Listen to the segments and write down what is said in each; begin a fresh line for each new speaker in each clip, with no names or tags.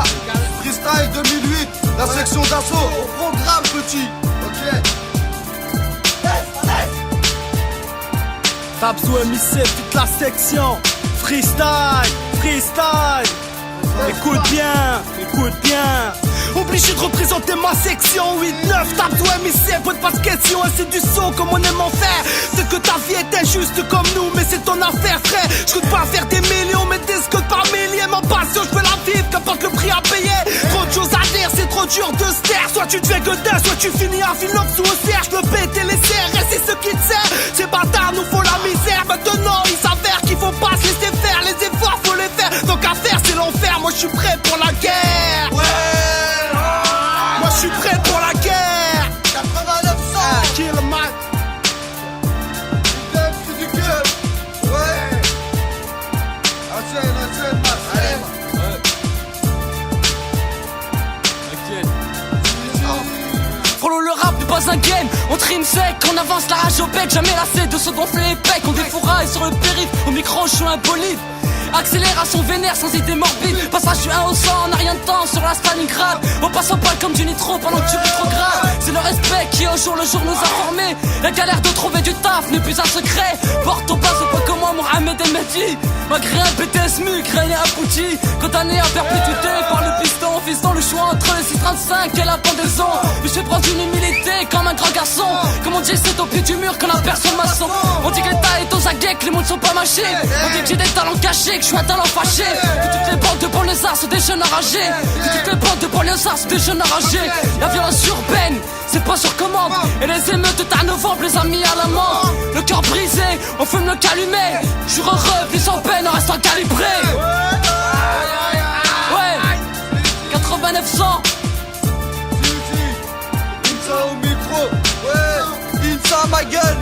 gars, freestyle 2008, la section d'assaut, au programme petit. Ok.
Tabsou MIC, toute la section. Freestyle, freestyle. Écoute bien. Obligé de représenter ma section 8-9, Tabsou MIC, pas de pas de question. Et c'est du son comme on aime en faire. C'est que ta vie est injuste comme nous, mais c'est ton affaire, frère. Je compte pas faire des millions, mais des scots par milliers. Ma passion, je veux la vivre, qu'importe le prix à payer. Trop de choses à dire, c'est trop dur de se taire. Soit tu te fais godin, soit tu finis à Philips ou au Serge. Le péter les serres, et c'est ce qui te sert. Ces bâtards nous font la misère. Maintenant, il s'avère qu'il faut pas se laisser faire. Les efforts, faut les faire. Donc à faire, c'est l'enfer. Moi, je suis prêt pour la guerre. Ouais. Moi, je suis prêt pour la guerre.
8900.
Kill the mic.
Du cœur. Ouais. Enchaîne, Max. Allez.
Frollo, le rap n'est pas un game, on trime sec, on avance la rage au bec, jamais lassé de se gonfler les pecs, on défouraille sur le périph', au micro je suis un bolide. Accélération vénère sans idée morbide. Passage du 1 au 100 en a rien de temps sur la Stalingrad. On passe au bal comme du nitro pendant que tu rétrogrades. C'est le respect qui au jour le jour nous a formés. La galère de trouver du taf n'est plus un secret. Porte au bas au pas comme moi Mohamed El Mehdi. Malgré un BTS MUC, rien n'est abouti. Condamné à perpétuité par le piston. Fiston le choix entre le 635 et la pendaison. Mais je prends une humilité comme un grand garçon. Comme on dit c'est au pied du mur qu'on aperçoit le maçon. On dit que l'état est aux aguets, que les mots ne sont pas mâchés. On dit que j'ai des talents cachés, que je suis un talent fâché. Que toutes les bandes de banlieusards sont des jeunes enragés. Que toutes les bandes de banlieusards sont des jeunes enragés. La violence urbaine, c'est pas sur commande. Et les émeutes de ta novembre les a mis à l'amende. Le cœur brisé, on fume le calumet. Je suis revenu sans peine en restant calibré. Ouais, 8900.
Insa au micro. Ouais. Insa ma gueule.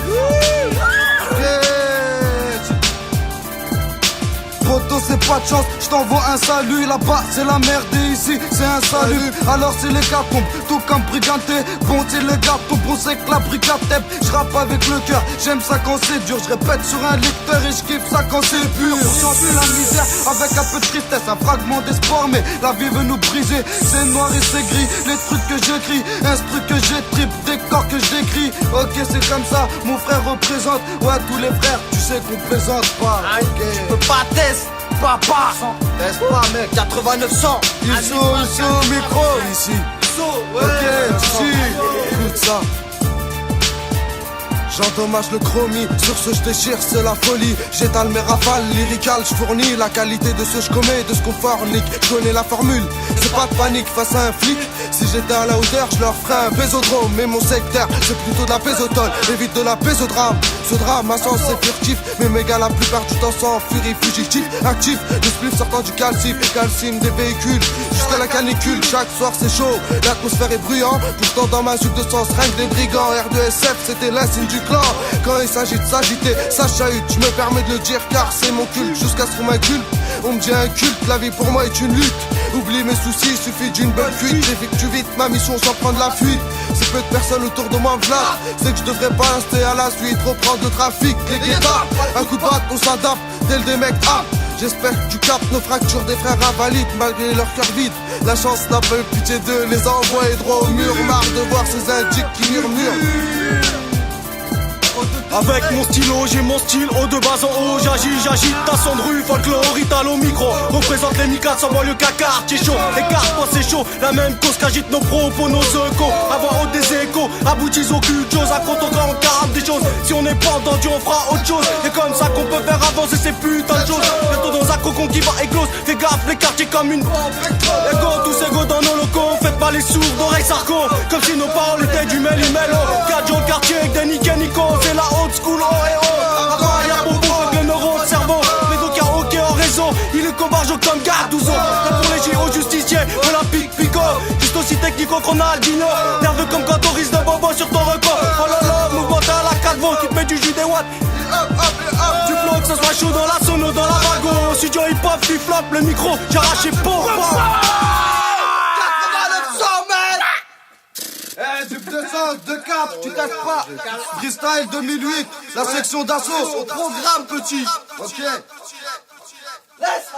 Poto c'est pas de chance, je t'envoie un salut. Là-bas c'est la merde et ici c'est un salut. Alors c'est les catombes, tout comme Briganté. Bon c'est le gâteau, bon c'est que la brigade t'aime. Je rappe avec le cœur, j'aime ça quand c'est dur. Je répète sur un lecteur et je kiffe ça quand c'est pur. Pour chanter la misère avec un peu de tristesse, un fragment d'espoir. Mais la vie veut nous briser, c'est noir et c'est gris. Les trucs que j'écris, instru que j'ai trip, décor que je décris. Ok c'est comme ça, mon frère représente. Ouais tous les frères, tu sais qu'on plaisante pas. Ok.
Tu peux pas tester, papa.
Laisse pas mec,
8900.
ils sont au micro ici. Ok, ici, écoute ça. J'endommage le chromie, sur ce je déchire, c'est la folie. J'étale mes rafales, lyrical, je fournis la qualité de ce je commets, de ce qu'on fornique. Je connais la formule, c'est pas de panique face à un flic. Si j'étais à la hauteur, je leur ferais un bésodrome. Mais mon secteur, c'est plutôt de la bésotole, évite de la bésodrame. Ce drame, à sens c'est furtif, mais mes gars la plupart du temps sont en furie fugitif. Actif, le spliff sortant du calcif, calcime des véhicules, jusqu'à la canicule. Chaque soir c'est chaud, l'atmosphère est bruyante. Pourtant dans ma jupe de sens, règne des brigands. R2SF, c'était l'insigne du clan. Quand il s'agit de s'agiter, ça chahute, je me permets de le dire car c'est mon culte. Jusqu'à ce qu'on m'inculte, on me dit un culte, la vie pour moi est une lutte. Oublie mes soucis, suffit d'une bonne fuite. J'effectue vite ma mission sans prendre la fuite. C'est peu de personnes autour de moi v'là. C'est que je devrais pas rester à la suite, reprendre le trafic, les guetards. Un coup de batte, on s'adapte, tel des mecs J'espère que tu captes nos fractures des frères invalides malgré leur cœur vide. La chance n'a pas eu pitié d'eux, les envoyer droit au mur. Marre de voir ces indiques qui murmurent.
Avec mon stylo, j'ai mon style, haut de bas en haut, j'agite ta son de rue, folklore, Italo micro. Représente les micas, sans le caca, t'es chaud, les cartes, moi c'est chaud. La même cause qu'agite nos propos, nos échos. Avoir haut des échos, aboutis aucune chose. À compte on garde des choses. Si on n'est pas entendu, on fera autre chose. Et comme ça qu'on peut faire avancer ces putains de choses. Bientôt dans un cocon qui va éclose. Fais gaffe, les quartiers comme une bombe. Ego, tous égaux dans nos locaux. Faites pas les sourds d'oreilles sarco. Comme si nos paroles étaient du méli-mélo. Cadjo le quartier avec des nico. C'est la old school, oh et oh. Avant, y'a beaucoup avec le neuro, le cerveau. Mais donc y'a ok en raison. Il est combarge comme Gardouzo. Là pour les JO justiciers, olympique, pico. Juste aussi technico qu'on a Albino. Nerveux comme quand on risque de bobo sur ton record. Oh là là, mouvement à la 4 volts qui te met du jus des watts. Du flow, que ce soit chaud dans la sono, dans la vago. Studio hip hop, tu flop le micro, j'ai arraché pour.
8900 mec. Du 200, de cap, tu casses pas. Freestyle 2008, la section d'assaut, au programme petit. Ok.
Laisse.